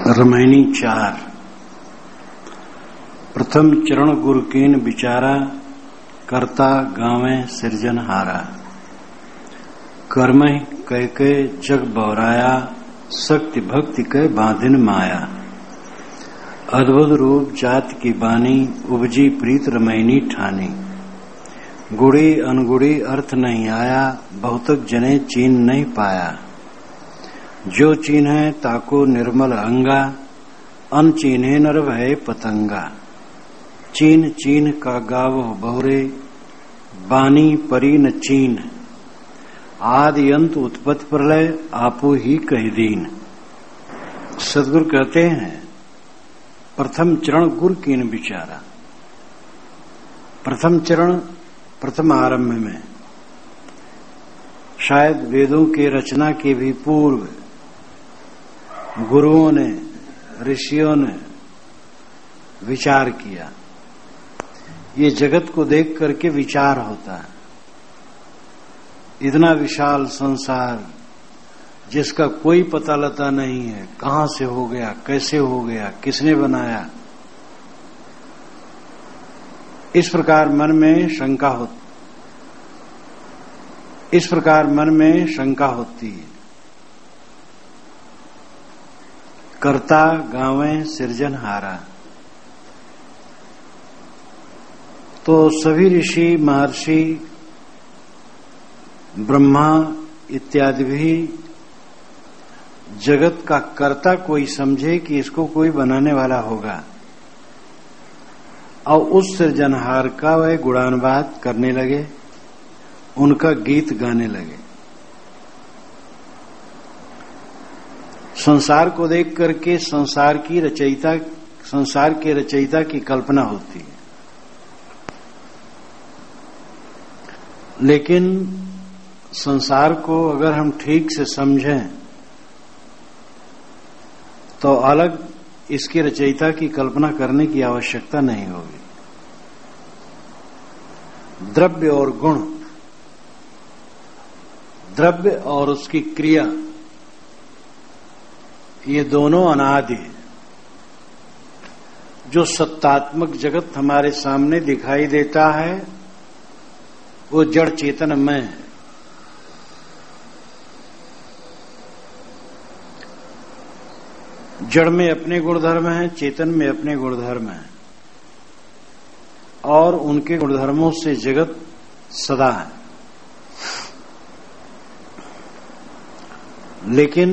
रामायणी 4। प्रथम चरण गुरु कीन विचारा, करता गावे सिरजनहारा। कर्म कह के जग बौराया, शक्ति भक्ति कह बांधिन माया। अद्भुत रूप जात की बानी, उपजी प्रीत रामायणी ठानी। गुड़ी अनगुड़ी अर्थ नहीं आया, बहुतक जने चीन नहीं पाया। जो चीन्हे ताको निर्मल अंगा, अन चीन्हे नर भय पतंगा। चीन चीन का गावो बहुरे, बानी परी न चीन। आदि अंत उत्पत्ति प्रलय, आपो ही कह दीन। सदगुरु कहते हैं प्रथम चरण गुरु कीन विचारा। प्रथम चरण प्रथम आरंभ में शायद वेदों के रचना के भी पूर्व गुरुओं ने, ऋषियों ने विचार किया। ये जगत को देख करके विचार होता है। इतना विशाल संसार जिसका कोई पता लता नहीं है, कहां से हो गया, कैसे हो गया, किसने बनाया। इस प्रकार मन में शंका होती है। करता गावें सिरजनहारा। तो सभी ऋषि महर्षि ब्रह्मा इत्यादि भी जगत का कर्ता कोई समझे कि इसको कोई बनाने वाला होगा, और उस सृजनहार का वह गुणानुवाद करने लगे, उनका गीत गाने लगे। संसार को देख करके संसार के रचयिता की कल्पना होती है, लेकिन संसार को अगर हम ठीक से समझें तो अलग इसके रचयिता की कल्पना करने की आवश्यकता नहीं होगी। द्रव्य और गुण, द्रव्य और उसकी क्रिया, ये दोनों अनादि है। जो सत्तात्मक जगत हमारे सामने दिखाई देता है वो जड़ चेतनमय है। जड़ में अपने गुणधर्म हैं, चेतन में अपने गुणधर्म हैं, और उनके गुणधर्मों से जगत सदा है। लेकिन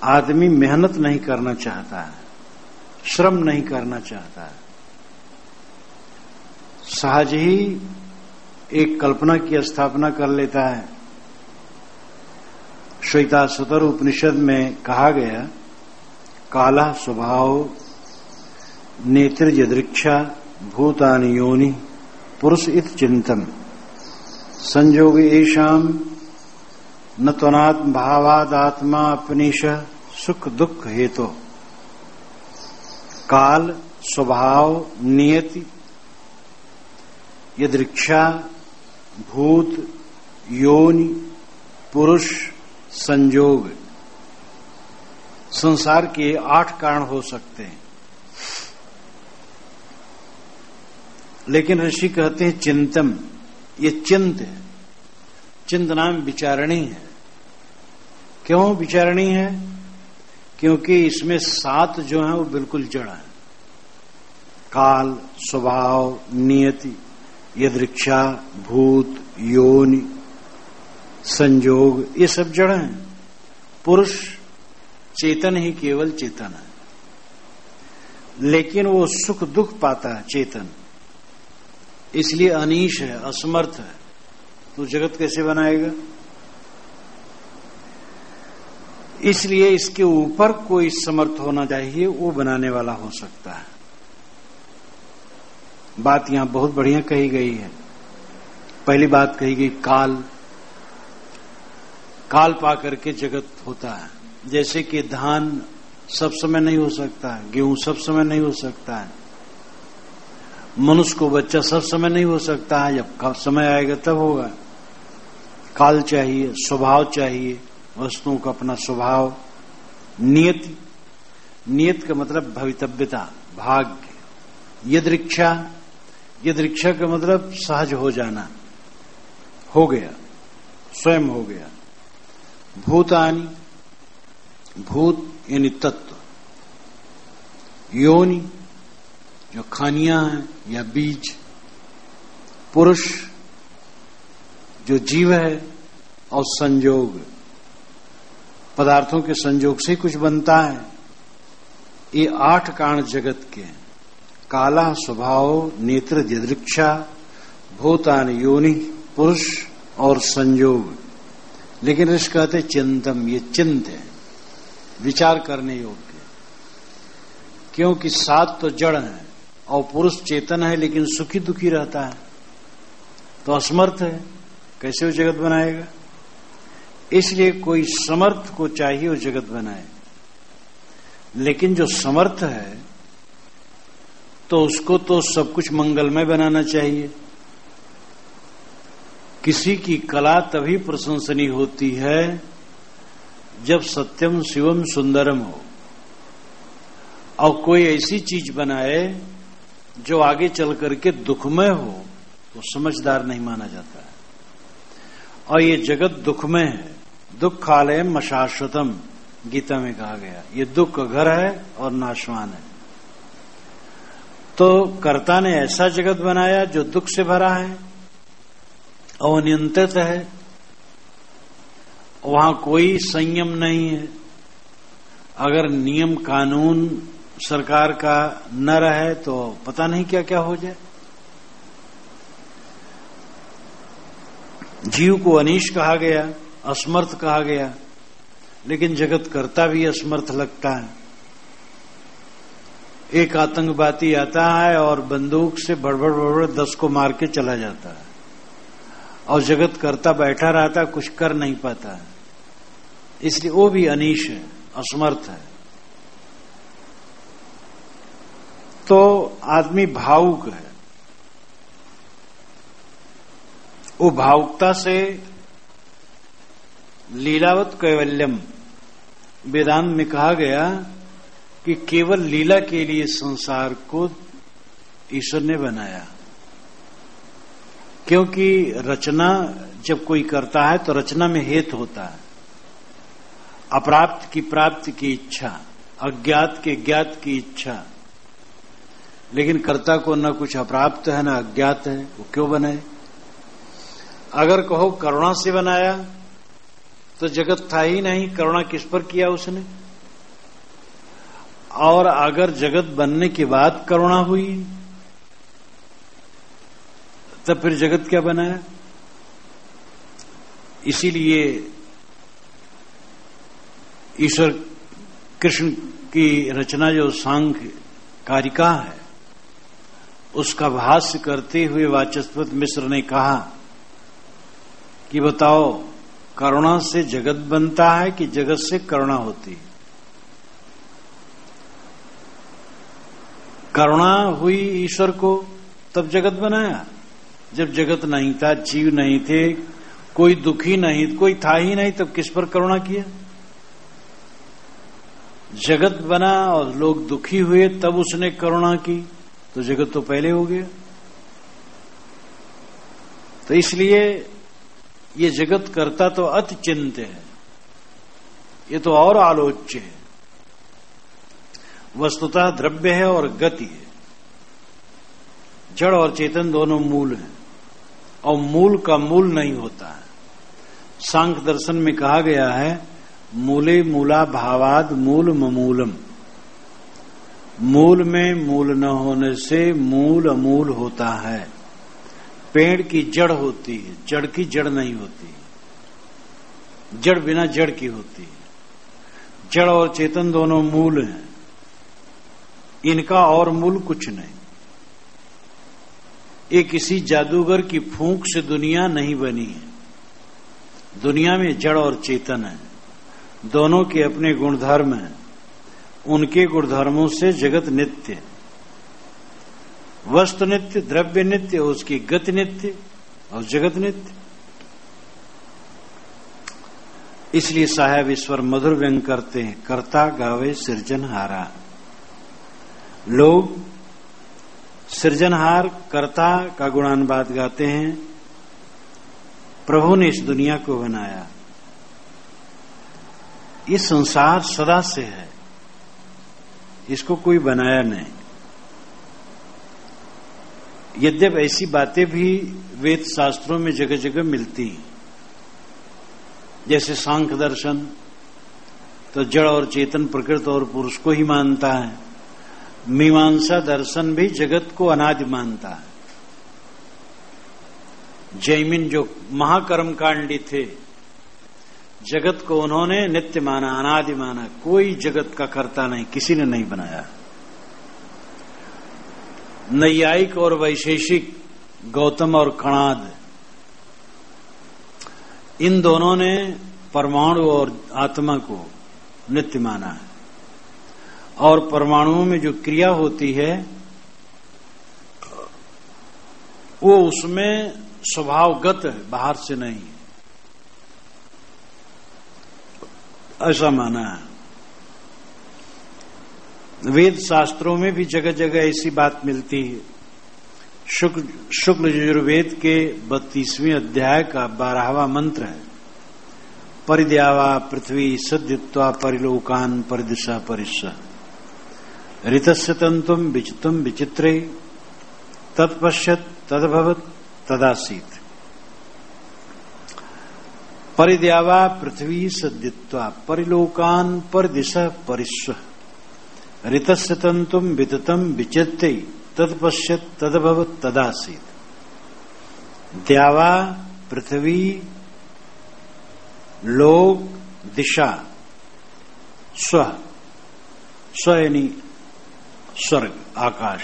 आदमी मेहनत नहीं करना चाहता है, श्रम नहीं करना चाहता है। सहज ही एक कल्पना की स्थापना कर लेता है। श्वेताश्वतर उपनिषद में कहा गया, काला स्वभाव नेत्र यदृक्षा भूतानि योनि पुरुष इत चिंतन संयोग एषाम न त्वनात्म भावादात्मा अपनीश सुख दुख हेतु। काल, स्वभाव, नियति, यदृक्षा, भूत, योनि, पुरुष, संयोग। संसार के 8 कारण हो सकते हैं, लेकिन ऋषि कहते हैं चिंतन। ये चिंत है, चिंत नाम विचारणी है। क्यों विचारणी है? क्योंकि इसमें 7 जो है वो बिल्कुल जड़ है। काल, स्वभाव, नियति, यदृक्षा, भूत, योनि, संयोग, ये सब जड़ हैं। पुरुष चेतन ही केवल चेतन है, लेकिन वो सुख दुख पाता है चेतन, इसलिए अनीश है, असमर्थ है। तो जगत कैसे बनाएगा? इसलिए इसके ऊपर कोई समर्थ होना चाहिए, वो बनाने वाला हो सकता है। बात यहां बहुत बढ़िया कही गई है। पहली बात कही गई काल। काल पा करके जगत होता है। जैसे कि धान सब समय नहीं हो सकता है, गेहूं सब समय नहीं हो सकता है, मनुष्य को बच्चा सब समय नहीं हो सकता है, जब समय आएगा तब होगा। काल चाहिए, स्वभाव चाहिए, वस्तुओं का अपना स्वभाव, नियति, नियत का मतलब भवितव्यता, भाग्य। यदृक्षा, यदृक्षा का मतलब सहज हो जाना, हो गया, स्वयं हो गया। भूतानि, भूत यानी तत्व। योनि जो खानियां हैं या बीज। पुरुष जो जीव है, और संयोग पदार्थों के संयोग से कुछ बनता है। ये 8 कारण जगत के हैं। काला स्वभाव, नेत्र, यदृक्षा, भूतान, योनि, पुरुष और संयोग। लेकिन ऋषि कहते चिंतम, ये चिंत है, विचार करने योग्य। क्योंकि 7 तो जड़ है और पुरुष चेतन है, लेकिन सुखी दुखी रहता है, तो असमर्थ है, कैसे वो जगत बनाएगा। इसलिए कोई समर्थ को चाहिए वो जगत बनाए। लेकिन जो समर्थ है तो उसको तो सब कुछ मंगलमय बनाना चाहिए। किसी की कला तभी प्रशंसनीय होती है जब सत्यम शिवम सुंदरम हो, और कोई ऐसी चीज बनाए जो आगे चल करके दुखमय हो तो समझदार नहीं माना जाता है। और ये जगत दुखमय है। दुखालयम अशाश्वतम गीता में कहा गया, ये दुख का घर है और नाशवान है। तो कर्ता ने ऐसा जगत बनाया जो दुख से भरा है, अनियंत्रित है, वहां कोई संयम नहीं है। अगर नियम कानून सरकार का न रहे तो पता नहीं क्या क्या हो जाए। जीव को अनीश कहा गया, असमर्थ कहा गया, लेकिन जगत करता भी असमर्थ लगता है। एक आतंकवादी आता है और बंदूक से बड़बड़ बड़बड़ 10 को मार के चला जाता है, और जगत करता बैठा रहता, कुछ कर नहीं पाता है। इसलिए वो भी अनीश है, असमर्थ है। तो आदमी भावुक है। वो भावुकता से लीलावत कैवल्यम, वेदांत में कहा गया कि केवल लीला के लिए संसार को ईश्वर ने बनाया। क्योंकि रचना जब कोई करता है तो रचना में हेतु होता है। अप्राप्त की प्राप्ति की इच्छा, अज्ञात के ज्ञात की इच्छा। लेकिन कर्ता को न कुछ अप्राप्त है न अज्ञात है, वो क्यों बनाए। अगर कहो करुणा से बनाया तो जगत था ही नहीं, करुणा किस पर किया उसने। और अगर जगत बनने के बाद करुणा हुई तब फिर जगत क्या बनाया। इसीलिए ईश्वर कृष्ण की रचना जो सांख्य कारिका है, उसका भाष्य करते हुए वाचस्पति मिश्र ने कहा कि बताओ, करुणा से जगत बनता है कि जगत से करुणा होती है। करुणा हुई ईश्वर को तब जगत बनाया। जब जगत नहीं था, जीव नहीं थे, कोई दुखी नहीं, कोई था ही नहीं, तब किस पर करुणा किया। जगत बना और लोग दुखी हुए तब उसने करुणा की, तो जगत तो पहले हो गया। तो इसलिए ये जगत करता तो अति चिंत्य है, ये तो और आलोच्य है। वस्तुतः द्रव्य है और गति है। जड़ और चेतन दोनों मूल हैं, और मूल का मूल नहीं होता है। सांख्य दर्शन में कहा गया है, मूले मूला भावाद मूल ममूलम। मूल में मूल न होने से मूल अमूल होता है। पेड़ की जड़ होती है, जड़ की जड़ नहीं होती। जड़ बिना जड़ की होती है। जड़ और चेतन दोनों मूल हैं, इनका और मूल कुछ नहीं। ये किसी जादूगर की फूंक से दुनिया नहीं बनी है। दुनिया में जड़ और चेतन है, दोनों के अपने गुणधर्म हैं। उनके गुणधर्मों से जगत नित्य, वस्तु नित्य, द्रव्य नित्य, उसकी गति नित्य और जगत नित्य। इसलिए साहेब ईश्वर मधुर व्यंग करते हैं, कर्ता गावे सृजनहारा। लोग सृजनहार कर्ता का गुणानुवाद गाते हैं। प्रभु ने इस दुनिया को बनाया। ये संसार सदा से है, इसको कोई बनाया नहीं। यद्यपि ऐसी बातें भी वेद शास्त्रों में जगह जगह मिलती हैं, जैसे सांख्य दर्शन तो जड़ और चेतन, प्रकृति और पुरुष को ही मानता है। मीमांसा दर्शन भी जगत को अनादि मानता है। जैमिन जो महाकर्मकांडी थे, जगत को उन्होंने नित्य माना, अनादि माना। कोई जगत का कर्ता नहीं, किसी ने नहीं बनाया। नैयायिक और वैशेषिक गौतम और कणाद, इन दोनों ने परमाणु और आत्मा को नित्य माना है। और परमाणुओं में जो क्रिया होती है वो उसमें स्वभावगत है, बाहर से नहीं, ऐसा माना है। वेद शास्त्रों में भी जगह जगह ऐसी बात मिलती है। शुक्ल यजुर्वेद के 32वें अध्याय का 12वां मंत्र है, परिद्यावा पृथ्वी सद्यत्वा परिलोकान परिदिशा परिस्स ऋतस्य तंतुम विचितुम विचित्रे तत्पश्यत तदभवत तदासीत। परिद्यावा पृथ्वी सद्यत्वा परिलोकान परिदिशा परिस्स ऋतस्य तंतुम विततम विचित्रे तत्पश्यत तदभवत तदासीत। द्यावा पृथ्वी लोक दिशा स्व, स्व यानी स्वर्ग आकाश,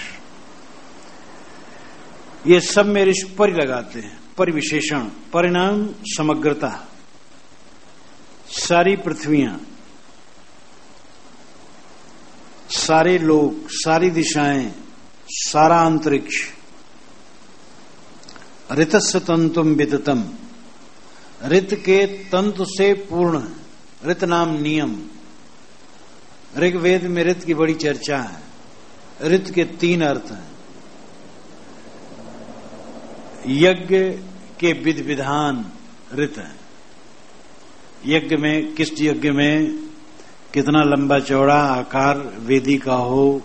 ये सब मेरे परि लगाते हैं। परिविशेषण, परिणाम समग्रता, सारी पृथ्वियां, सारे लोक, सारी दिशाएं, सारा अंतरिक्ष। ऋतस्य तंतुम विदतम, ऋत के तंतु से पूर्ण। ऋत नाम नियम, ऋग्वेद में ऋत की बड़ी चर्चा है। ऋत के 3 अर्थ हैं। यज्ञ के विधि विधान ऋत है। यज्ञ में, किस यज्ञ में कितना लंबा चौड़ा आकार वेदी का हो,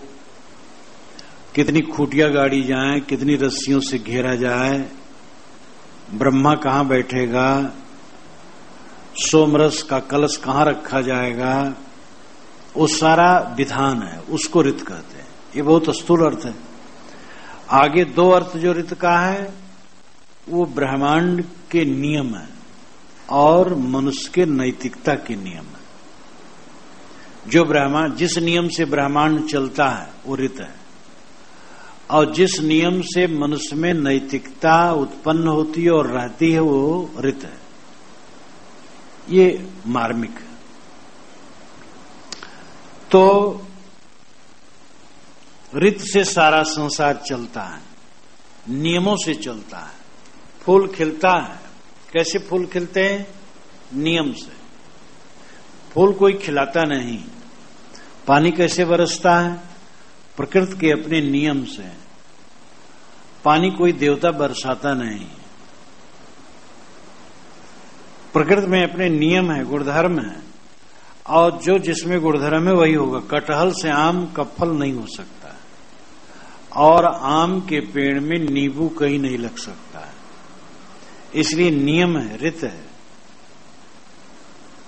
कितनी खूटियां गाड़ी जाए, कितनी रस्सियों से घेरा जाए, ब्रह्मा कहां बैठेगा, सोमरस का कलश कहां रखा जाएगा, वो सारा विधान है, उसको ऋत कहते हैं। ये बहुत स्थूल अर्थ है। आगे 2 अर्थ जो ऋत का है वो ब्रह्मांड के नियम है और मनुष्य के नैतिकता के नियम है। जो ब्रह्मांड, जिस नियम से ब्रह्मांड चलता है वो ऋत है, और जिस नियम से मनुष्य में नैतिकता उत्पन्न होती है और रहती है वो ऋत है। ये मार्मिक है। तो ऋत से सारा संसार चलता है, नियमों से चलता है। फूल खिलता है, कैसे फूल खिलते हैं? नियम से। फूल कोई खिलाता नहीं। पानी कैसे बरसता है? प्रकृति के अपने नियम से। पानी कोई देवता बरसाता नहीं। प्रकृति में अपने नियम है, गुणधर्म है, और जो जिसमें गुणधर्म है वही होगा। कटहल से आम का फल नहीं हो सकता, और आम के पेड़ में नींबू कहीं नहीं लग सकता है। इसलिए नियम है, ऋत है।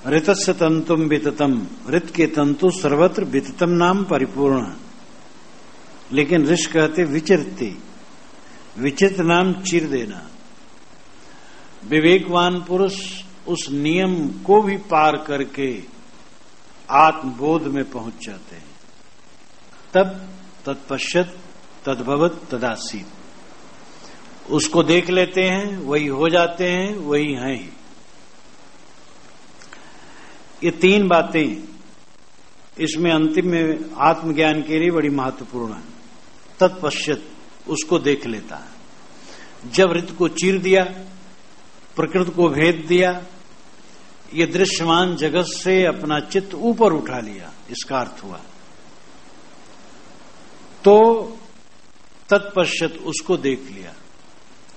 ऋतस्य तंतुम विततम, ऋत के तंतु सर्वत्र विततम नाम परिपूर्ण। लेकिन ऋषि कहते विचिरते, विचित्र नाम चिर देना। विवेकवान पुरुष उस नियम को भी पार करके आत्मबोध में पहुंच जाते हैं। तब तत्पश्यत तद्भवत तदासीत, उसको देख लेते हैं, वही हो जाते हैं, वही हैं ही। ये 3 बातें इसमें अंतिम में आत्मज्ञान के लिए बड़ी महत्वपूर्ण है। तत्पश्यत, उसको देख लेता है। जब ऋतु को चीर दिया, प्रकृति को भेद दिया, ये दृश्यमान जगत से अपना चित्त ऊपर उठा लिया, इसका अर्थ हुआ। तो तत्पश्चात उसको देख लिया।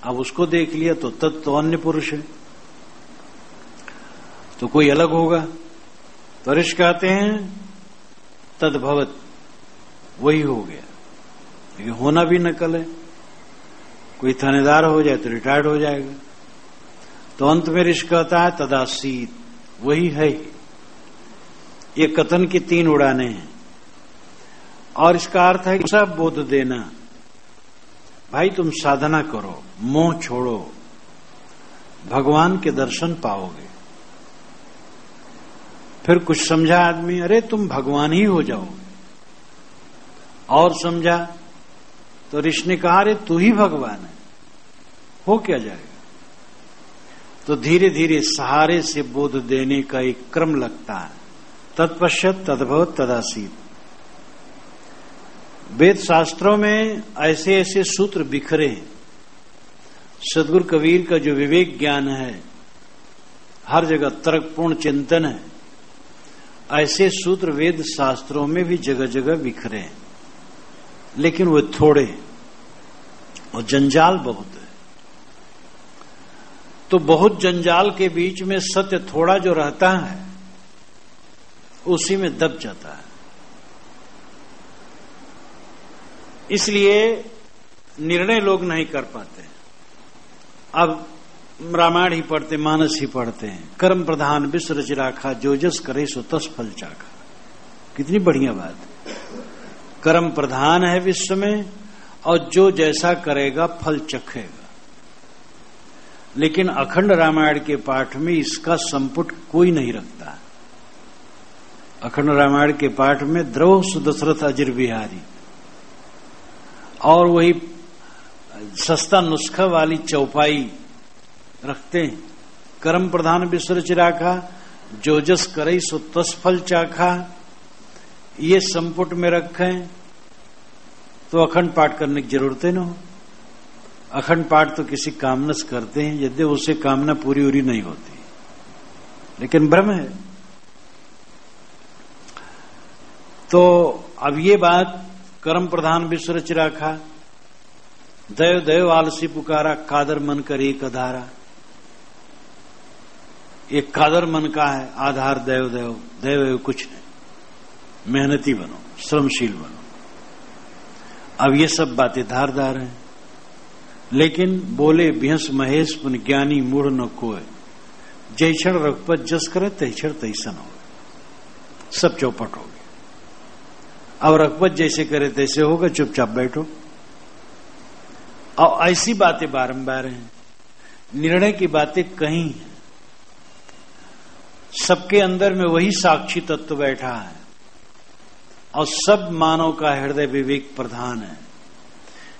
अब उसको देख लिया तो तत् तो अन्य पुरुष है, तो कोई अलग होगा। तो ऋषि कहते हैं तद्भवत, वही हो गया। लेकिन होना भी नकल है, कोई थानेदार हो जाए तो रिटायर्ड हो जाएगा। तो अंत में ऋषि कहता है तदासीत, वही है। ये कथन की 3 उड़ाने हैं और इसका अर्थ है कि सब बोध देना, भाई तुम साधना करो, मोह छोड़ो, भगवान के दर्शन पाओगे। फिर कुछ समझा आदमी, अरे तुम भगवान ही हो जाओ। और समझा तो ऋषि ने कहा, अरे तू ही भगवान है, हो क्या जाएगा। तो धीरे धीरे सहारे से बोध देने का एक क्रम लगता है। तत्पश्चात तद्भवत तदासीत। वेद शास्त्रों में ऐसे ऐसे सूत्र बिखरे हैं। सदगुरु कबीर का जो विवेक ज्ञान है, हर जगह तर्कपूर्ण चिंतन है, ऐसे सूत्र वेद शास्त्रों में भी जगह जगह बिखरे हैं, लेकिन वे थोड़े और जंजाल बहुत है। तो बहुत जंजाल के बीच में सत्य थोड़ा जो रहता है, उसी में दब जाता है। इसलिए निर्णय लोग नहीं कर पाते। अब रामायण ही पढ़ते, मानस ही पढ़ते हैं। कर्म प्रधान विश्व रच राखा, जो जस करे सो तस फल चाखा। कितनी बढ़िया बात है। कर्म प्रधान है विश्व में, और जो जैसा करेगा फल चखेगा। लेकिन अखंड रामायण के पाठ में इसका संपुट कोई नहीं रखता। अखंड रामायण के पाठ में द्रव सुदशरथ अजिर बिहारी, और वही सस्ता नुस्खा वाली चौपाई रखते हैं। कर्म प्रधान विश्व रच राखा, जो जस करे सो तस फल चाखा, ये संपुट में रखें तो अखंड पाठ करने की जरूरत न हो। अखंड पाठ तो किसी कामना से करते हैं, यदि उससे कामना पूरी उरी नहीं होती, लेकिन भ्रम है। तो अब ये बात, कर्म प्रधान विश्व रच राखा, दैव दैव आलसी पुकारा, कादर मन कर एक आधारा। एक कादर मन का है आधार, दैव दैव दैव कुछ नहीं। मेहनती बनो, श्रमशील बनो। अब ये सब बातें धारदार हैं, लेकिन बोले बिहस महेश पुन ज्ञानी मूढ़ न कोय, जय क्षण रघुपत जस करे तय क्षण तैसन हो। सब चौपट हो गए। अब रघुपत जैसे करे तैसे होगा, चुपचाप बैठो। और ऐसी बातें बारंबार हैं। निर्णय की बातें कहीं हैं। सबके अंदर में वही साक्षी तत्व बैठा है, और सब मानव का हृदय विवेक प्रधान है।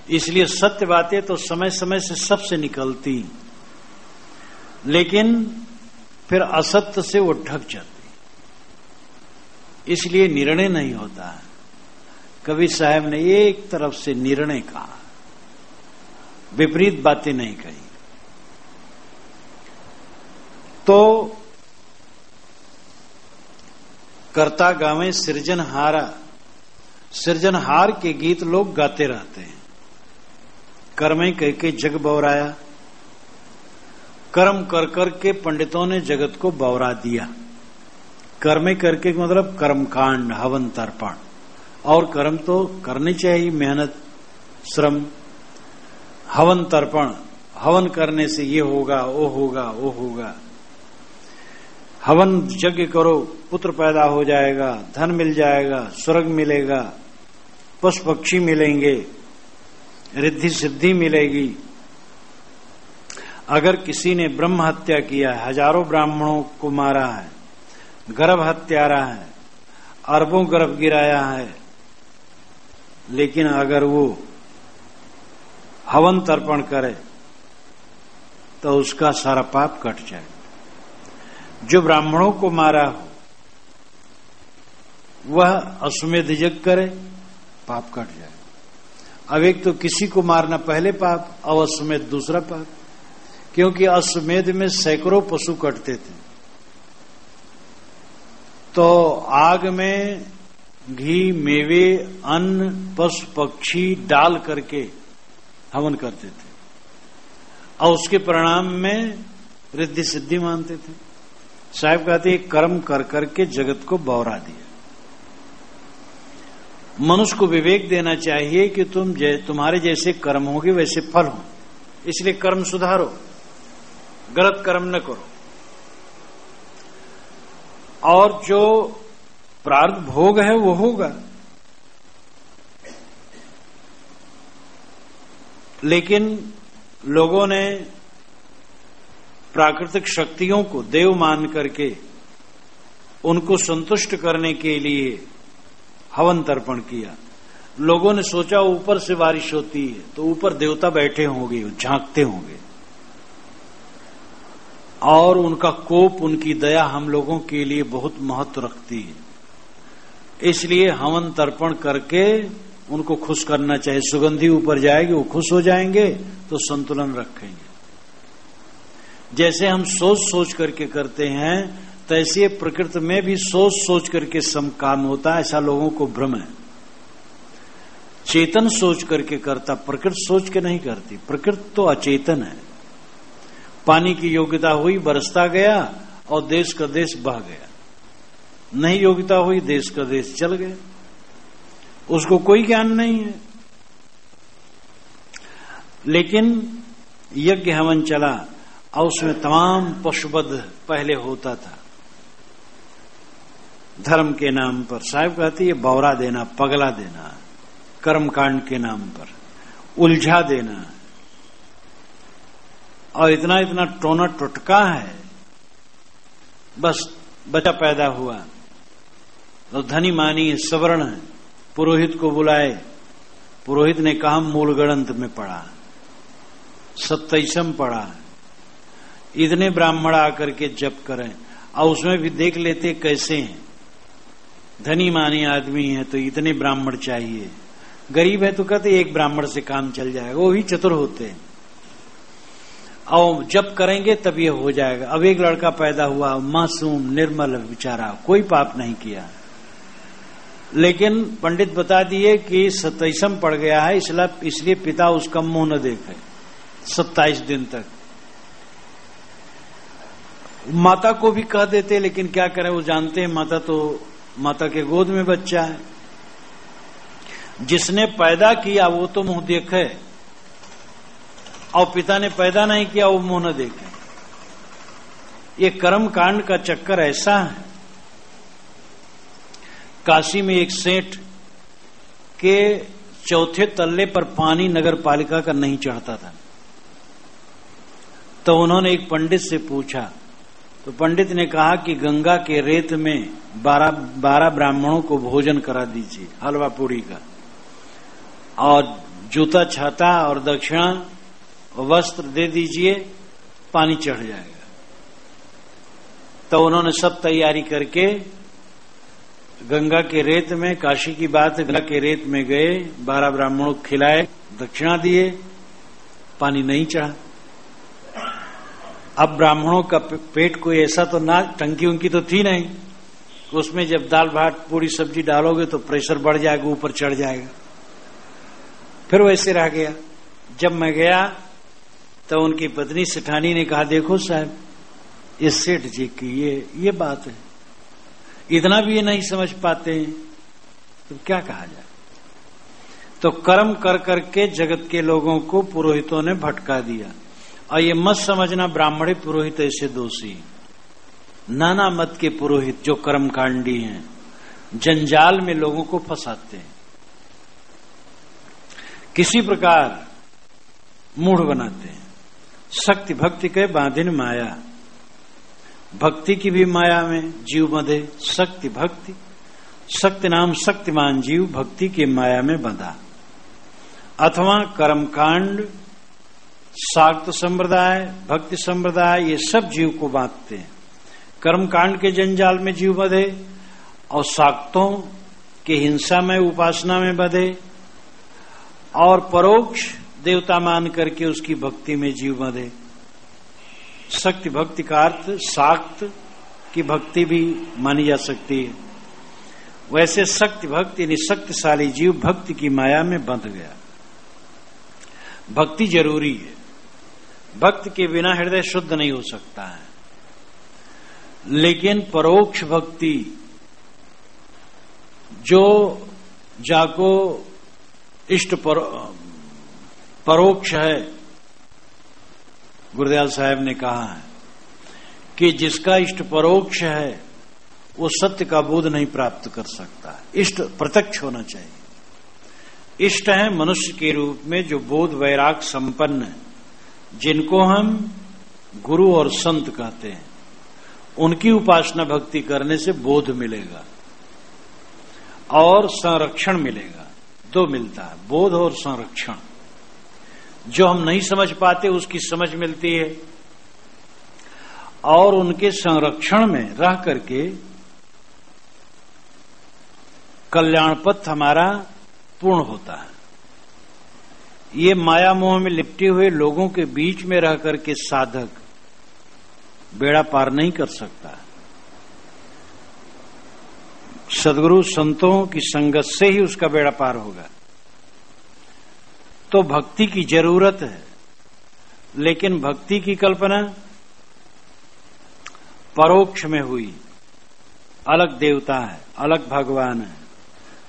इसलिए सत्य बातें तो समय समय से सबसे निकलती, लेकिन फिर असत्य से वो ढक जाती। इसलिए निर्णय नहीं होता है। कबीर साहब ने एक तरफ से निर्णय कहा, विपरीत बातें नहीं कही। तो कर्ता गावे सृजनहारा, सृजनहार के गीत लोग गाते रहते हैं। कर्में कह के जग बौराया, कर्म कर कर के पंडितों ने जगत को बौरा दिया। कर्में करके मतलब कर्मकांड, हवन तर्पण। और कर्म तो करनी चाहिए, मेहनत श्रम। हवन तर्पण, हवन करने से ये होगा, वो होगा, वो होगा। हवन यज्ञ करो, पुत्र पैदा हो जाएगा, धन मिल जाएगा, स्वर्ग मिलेगा, पशु पक्षी मिलेंगे, रिद्धि सिद्धि मिलेगी। अगर किसी ने ब्रह्म हत्या किया है, हजारों ब्राह्मणों को मारा है, गर्भ हत्यारा है, अरबों गर्भ गिराया है, लेकिन अगर वो हवन तर्पण करे तो उसका सारा पाप कट जाए। जो ब्राह्मणों को मारा हो वह अश्वमेध यज्ञ करे, पाप कट जाए। अब एक तो किसी को मारना पहले पाप, और अश्वमेध दूसरा पाप, क्योंकि अश्वमेध में सैकड़ों पशु कटते थे। तो आग में घी, मेवे, अन्न, पशु पक्षी डाल करके हवन करते थे और उसके परिणाम में रिद्धि सिद्धि मानते थे। साहब कहते कर्म कर करके जगत को बौरा दिया। मनुष्य को विवेक देना चाहिए कि तुम्हारे जैसे कर्म होंगे वैसे फल हो, इसलिए कर्म सुधारो, गलत कर्म न करो। और जो प्रारब्ध भोग है वो होगा, लेकिन लोगों ने प्राकृतिक शक्तियों को देव मान करके उनको संतुष्ट करने के लिए हवन तर्पण किया। लोगों ने सोचा ऊपर से बारिश होती है तो ऊपर देवता बैठे होंगे, झांकते होंगे और उनका कोप, उनकी दया हम लोगों के लिए बहुत महत्व रखती है, इसलिए हवन तर्पण करके उनको खुश करना चाहिए। सुगंधी ऊपर जाएगी, वो खुश हो जाएंगे तो संतुलन रखेंगे। जैसे हम सोच सोच करके करते हैं तैसे प्रकृति में भी सोच सोच करके सम काम होता है, ऐसा लोगों को भ्रम है। चेतन सोच करके करता, प्रकृति सोच के नहीं करती। प्रकृति तो अचेतन है। पानी की योग्यता हुई, बरसता गया और देश का देश बह गया। नहीं योग्यता हुई, देश का देश चल गया, उसको कोई ज्ञान नहीं है। लेकिन यज्ञ हवन चला और उसमें तमाम पशुवध पहले होता था धर्म के नाम पर। साहब कहती है बौरा देना, पगला देना, कर्मकांड के नाम पर उलझा देना, और इतना इतना टोना टुटका है। बस बच्चा पैदा हुआ तो धनी मानी सवर्ण है, पुरोहित को बुलाए, पुरोहित ने कहा मूल गणंत में पढ़ा, 27 पढ़ा, इतने ब्राह्मण आकर के जप करें, और उसमें भी देख लेते कैसे हैं। धनी मानी आदमी है तो इतने ब्राह्मण चाहिए, गरीब है तो कहते एक ब्राह्मण से काम चल जाएगा, वो भी चतुर होते हैं और जब करेंगे तब ये हो जाएगा। अब एक लड़का पैदा हुआ, मासूम निर्मल बेचारा, कोई पाप नहीं किया, लेकिन पंडित बता दिए कि 27 पड़ गया है, इसलिए पिता उसका मुंह न देखे 27 दिन तक। माता को भी कह देते, लेकिन क्या करें, वो जानते हैं माता के गोद में बच्चा है। जिसने पैदा किया वो तो मुंह देखे, और पिता ने पैदा नहीं किया वो मुंह न देखे। ये कर्म कांड का चक्कर ऐसा है। काशी में एक सेठ के चौथे तल्ले पर पानी नगर पालिका का नहीं चढ़ता था, तो उन्होंने एक पंडित से पूछा, तो पंडित ने कहा कि गंगा के रेत में 12 ब्राह्मणों को भोजन करा दीजिए, हलवा पूरी का, और जूता छाता और दक्षिणा वस्त्र दे दीजिए, पानी चढ़ जाएगा। तो उन्होंने सब तैयारी करके गंगा के रेत में, काशी की बात है, गंगा के रेत में गए, 12 ब्राह्मणों को खिलाए, दक्षिणा दिए, पानी नहीं चढ़ा। अब ब्राह्मणों का पेट कोई ऐसा तो ना, टंकी उनकी तो थी नहीं, उसमें जब दाल भात पूरी सब्जी डालोगे तो प्रेशर बढ़ जाएगा, ऊपर चढ़ जाएगा। फिर वैसे रह गया। जब मैं गया तो उनकी पत्नी सेठानी ने कहा, देखो साहब, ये सेठ जी की ये बात है, इतना भी ये नहीं समझ पाते हैं, तो क्या कहा जाए। तो कर्म कर करके जगत के लोगों को पुरोहितों ने भटका दिया। और ये मत समझना ब्राह्मणी पुरोहित ऐसे दोषी, नाना मत के पुरोहित जो कर्मकांडी हैं, जंजाल में लोगों को फंसाते हैं, किसी प्रकार मूढ़ बनाते हैं। शक्ति भक्ति के बांधिन माया, भक्ति की भी माया में जीव बंधे। शक्ति भक्ति, शक्ति नाम शक्तिमान जीव भक्ति के माया में बंधा। अथवा कर्मकांड, शाक्त संप्रदाय, भक्ति संप्रदाय, ये सब जीव को बांधते हैं। कर्मकांड के जंजाल में जीव बंधे और शाक्तों के हिंसा में, उपासना में बंधे, और परोक्ष देवता मान करके उसकी भक्ति में जीव बंधे। शक्ति भक्ति का अर्थ शाक्त की भक्ति भी मानी जा सकती है। वैसे शक्ति भक्ति यानी शक्तिशाली जीव भक्ति की माया में बंध गया। भक्ति जरूरी है, भक्ति के बिना हृदय शुद्ध नहीं हो सकता है। लेकिन परोक्ष भक्ति जो जाको इष्ट परोक्ष है, गुरुदयाल साहब ने कहा है कि जिसका इष्ट परोक्ष है वो सत्य का बोध नहीं प्राप्त कर सकता। इष्ट प्रत्यक्ष होना चाहिए। इष्ट है मनुष्य के रूप में जो बोध वैराग संपन्न है, जिनको हम गुरु और संत कहते हैं। उनकी उपासना भक्ति करने से बोध मिलेगा और संरक्षण मिलेगा। दो मिलता है, बोध और संरक्षण। जो हम नहीं समझ पाते उसकी समझ मिलती है और उनके संरक्षण में रह करके कल्याण पथ हमारा पूर्ण होता है। ये माया मोह में लिपटे हुए लोगों के बीच में रह करके साधक बेड़ा पार नहीं कर सकता। सद्गुरु संतों की संगत से ही उसका बेड़ा पार होगा। तो भक्ति की जरूरत है, लेकिन भक्ति की कल्पना परोक्ष में हुई। अलग देवता है, अलग भगवान है,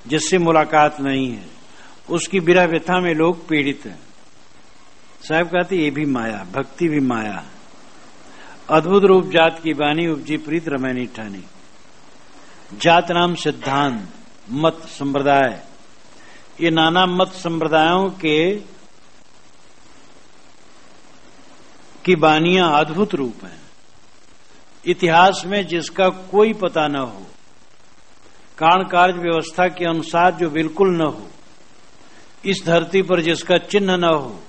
जिससे मुलाकात नहीं है, उसकी विरह व्यथा में लोग पीड़ित हैं। साहब कहते ये भी माया, भक्ति भी माया। अद्भुत रूप जात की बानी उपजी प्रीत रमैनी ठानी। जात नाम सिद्धांत मत संप्रदाय, ये नाना मत संप्रदायों की बानियां अद्भुत रूप हैं। इतिहास में जिसका कोई पता न हो, कारण कार्य व्यवस्था के अनुसार जो बिल्कुल न हो, इस धरती पर जिसका चिन्ह न हो,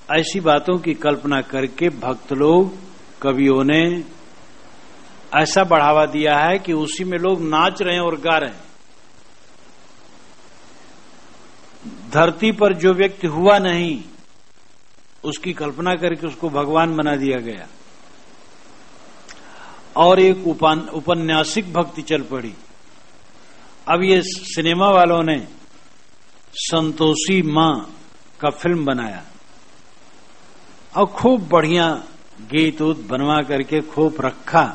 ऐसी बातों की कल्पना करके भक्त लोग, कवियों ने ऐसा बढ़ावा दिया है कि उसी में लोग नाच रहे हैं और गा रहे हैं। धरती पर जो व्यक्ति हुआ नहीं, उसकी कल्पना करके उसको भगवान बना दिया गया और एक उपन्यासिक भक्ति चल पड़ी। अब ये सिनेमा वालों ने संतोषी मां का फिल्म बनाया और खूब बढ़िया गीत उत बनवा करके खूब रखा,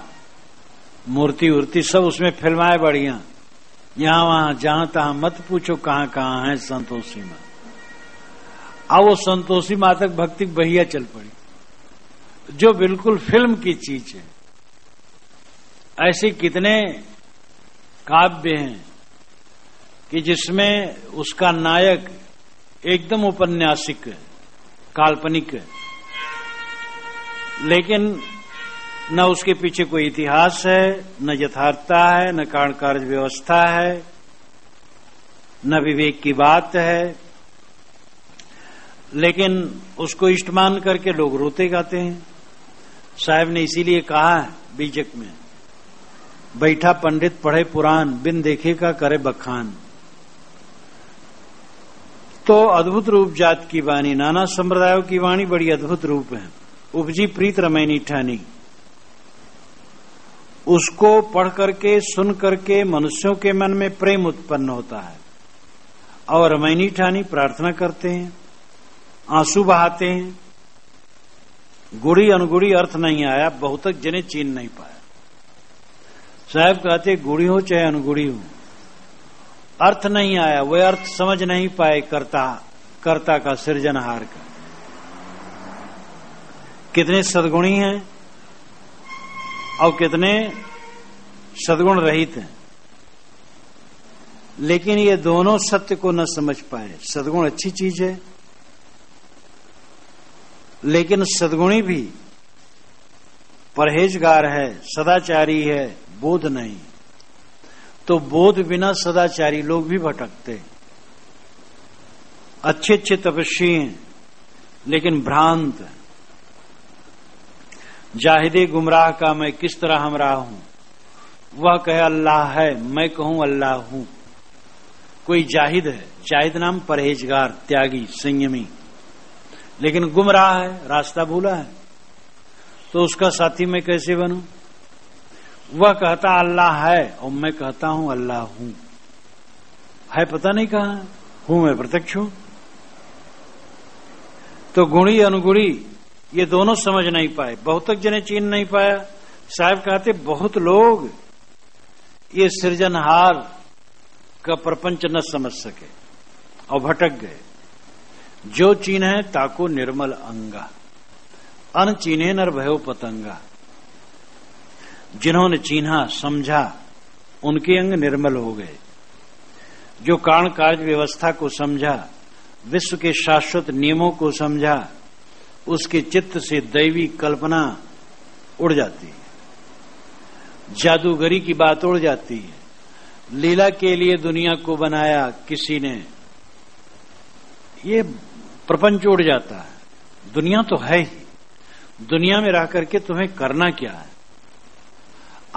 मूर्ति उर्ति सब उसमें फिल्माए बढ़िया। यहां वहां जहां तहां मत पूछो कहां कहां है संतोषी मां। अब वो संतोषी मां तक भक्ति बहिया चल पड़ी, जो बिल्कुल फिल्म की चीज है। ऐसे कितने काव्य हैं कि जिसमें उसका नायक एकदम उपन्यासिक है, काल्पनिक है, लेकिन न उसके पीछे कोई इतिहास है, न यथार्थता है, न कारण कार्य व्यवस्था है, न विवेक की बात है। लेकिन उसको इष्ट मान करके लोग रोते गाते हैं। साहब ने इसीलिए कहा है बीजक में, बैठा पंडित पढ़े पुराण, बिन देखे का करे बखान। तो अद्भुत रूप जात की वाणी, नाना संप्रदायों की वाणी बड़ी अद्भुत रूप है। उपजी प्रीत रमैनी ठानी, उसको पढ़ करके सुन करके मनुष्यों के मन में प्रेम उत्पन्न होता है और रमैनी ठानी प्रार्थना करते हैं, आंसू बहाते हैं। गुड़ी अनुगुड़ी अर्थ नहीं आया, बहुतक जने चीन नहीं पाया। साहब कहते गुड़ी हो चाहे अनुगुड़ी हो, अर्थ नहीं आया, वे अर्थ समझ नहीं पाए कर्ता का, सृजनहार का। कितने सद्गुणी हैं और कितने सद्गुण रहित हैं, लेकिन ये दोनों सत्य को न समझ पाए। सद्गुण अच्छी चीज है, लेकिन सद्गुणी भी परहेजगार है, सदाचारी है, बोध नहीं। तो बोध बिना सदाचारी लोग भी भटकते। अच्छे अच्छे तपस्वी हैं लेकिन भ्रांत। जाहिदे गुमराह का मैं किस तरह हमराह हूं, वह कहे अल्लाह है, मैं कहूं अल्लाह हूं। कोई जाहिद है, जाहिद नाम परहेजगार, त्यागी, संयमी, लेकिन गुमराह है, रास्ता भूला है, तो उसका साथी मैं कैसे बनूं? वह कहता अल्लाह है और मैं कहता हूं अल्लाह हूं। है पता नहीं कहां, हूं मैं प्रत्यक्ष हूं। तो गुणी अनुगुणी ये दोनों समझ नहीं पाए, बहुत तक जने चीन नहीं पाया। साहब कहते बहुत लोग ये सृजनहार का प्रपंच न समझ सके और भटक गए। जो चीन है ताको निर्मल अंगा, अन चीन्हे नर भयो पतंगा। जिन्होंने चीन्हा समझा उनके अंग निर्मल हो गए। जो कारण कार्य व्यवस्था को समझा, विश्व के शाश्वत नियमों को समझा, उसके चित्त से दैवी कल्पना उड़ जाती है, जादूगरी की बात उड़ जाती है। लीला के लिए दुनिया को बनाया किसी ने, ये प्रपंच उड़ जाता है। दुनिया तो है ही, दुनिया में रह करके तुम्हें करना क्या है।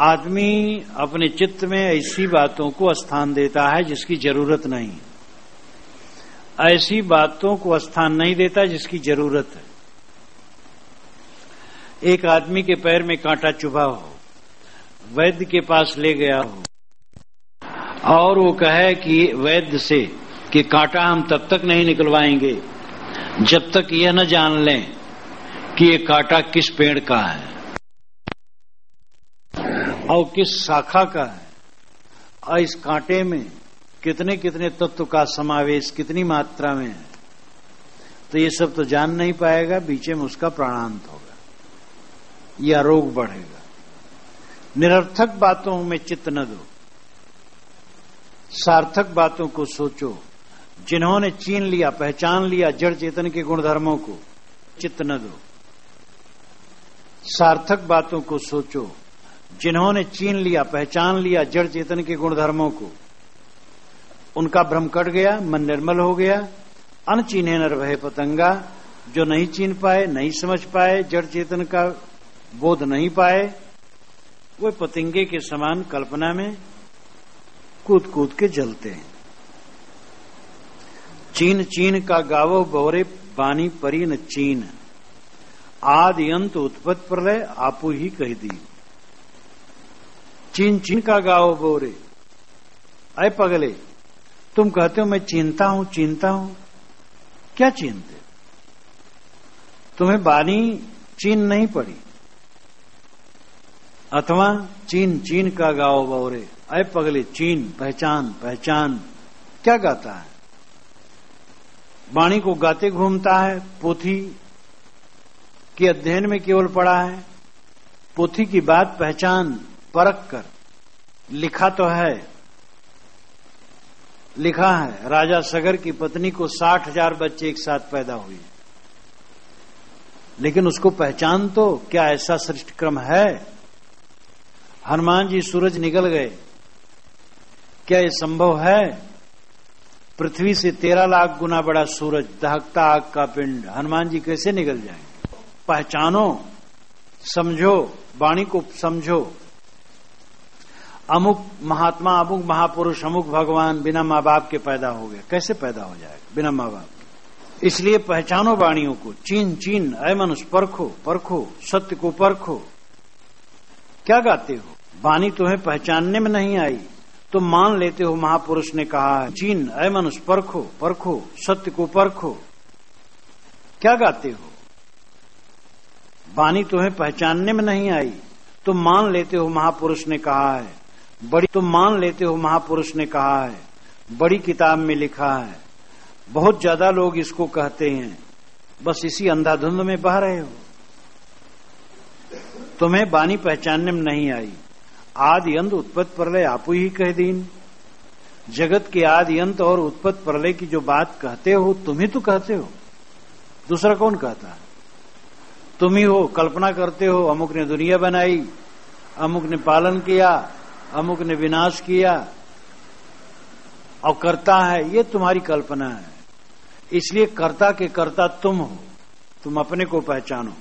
आदमी अपने चित्त में ऐसी बातों को स्थान देता है जिसकी जरूरत नहीं, ऐसी बातों को स्थान नहीं देता जिसकी जरूरत है। एक आदमी के पैर में कांटा चुभा हो, वैद्य के पास ले गया हो और वो कहे कि वैद्य से कि कांटा हम तब तक नहीं निकलवाएंगे जब तक यह न जान लें कि ये कांटा किस पेड़ का है और किस शाखा का है और इस कांटे में कितने कितने तत्व का समावेश कितनी मात्रा में है। तो ये सब तो जान नहीं पाएगा, बीच में उसका प्राणांत होगा या रोग बढ़ेगा। निरर्थक बातों में चित्त न दो, सार्थक बातों को सोचो। जिन्होंने चीन लिया, पहचान लिया जड़ चेतन के गुणधर्मों को, चित्त न दो। सार्थक बातों को सोचो। जिन्होंने चीन लिया, पहचान लिया जड़ चेतन के गुणधर्मों को, उनका भ्रम कट गया, मन निर्मल हो गया। अनचीन्हे नर भय पतंगा, जो नहीं चीन पाए, नहीं समझ पाए, जड़ चेतन का बोध नहीं पाए, वो पतंगे के समान कल्पना में कूद कूद के जलते हैं। चीन चीन का गावो बौरे पानी परी न चीन, आदि अंत उत्पत्ति प्रलय आपू ही कह दी। चीन चीन का गावो बोरे, अय पगले तुम कहते हो मैं चीनता हूं चीनता हूं, क्या चीनते? तुम्हें बानी चीन नहीं पड़ी। अथवा चीन चीन का गाओ बौरे, अय पगले चीन पहचान पहचान, क्या गाता है? वाणी को गाते घूमता है, पोथी के अध्ययन में केवल पड़ा है। पोथी की बात पहचान परख कर, लिखा तो है, लिखा है राजा सगर की पत्नी को 60,000 बच्चे एक साथ पैदा हुए, लेकिन उसको पहचान तो क्या ऐसा सृष्टि क्रम है? हनुमान जी सूरज निकल गए, क्या ये संभव है? पृथ्वी से 13 लाख गुना बड़ा सूरज, दहकता आग का पिंड, हनुमान जी कैसे निकल जाएंगे? पहचानो, समझो, वाणी को समझो। अमुक महात्मा, अमुक महापुरुष, अमुक भगवान बिना माँ बाप के पैदा हो गए, कैसे पैदा हो जाएगा बिना माँ बाप के? इसलिए पहचानो वाणियों को। चीन चीन अय मनुष्य परखो परखो, सत्य को परखो। क्या गाते हो? वाणी तुम्हें पहचानने में नहीं आई, तुम मान लेते हो महापुरुष ने कहा है। चीन अय मनुष्य परखो परखो, सत्य को परखो। क्या गाते हो? वाणी तुम्हें पहचानने में नहीं आई, तुम मान लेते हो महापुरुष ने कहा है। तुम मान लेते हो महापुरुष ने कहा है, बड़ी किताब में लिखा है। बहुत ज्यादा लोग इसको कहते हैं, बस इसी अंधाधुंध में बह रहे हो। तुम्हें वाणी पहचानने में नहीं आई। आदि अंत उत्पत्ति प्रलय आपू ही कह दीन। जगत के आदि अंत और उत्पत्ति प्रलय की जो बात कहते हो, तुम ही तो कहते हो, दूसरा कौन कहता है? तुम ही हो, कल्पना करते हो अमुक ने दुनिया बनाई, अमुक ने पालन किया, अमुक ने विनाश किया और करता है, ये तुम्हारी कल्पना है। इसलिए कर्ता के कर्ता तुम हो, तुम अपने को पहचानो।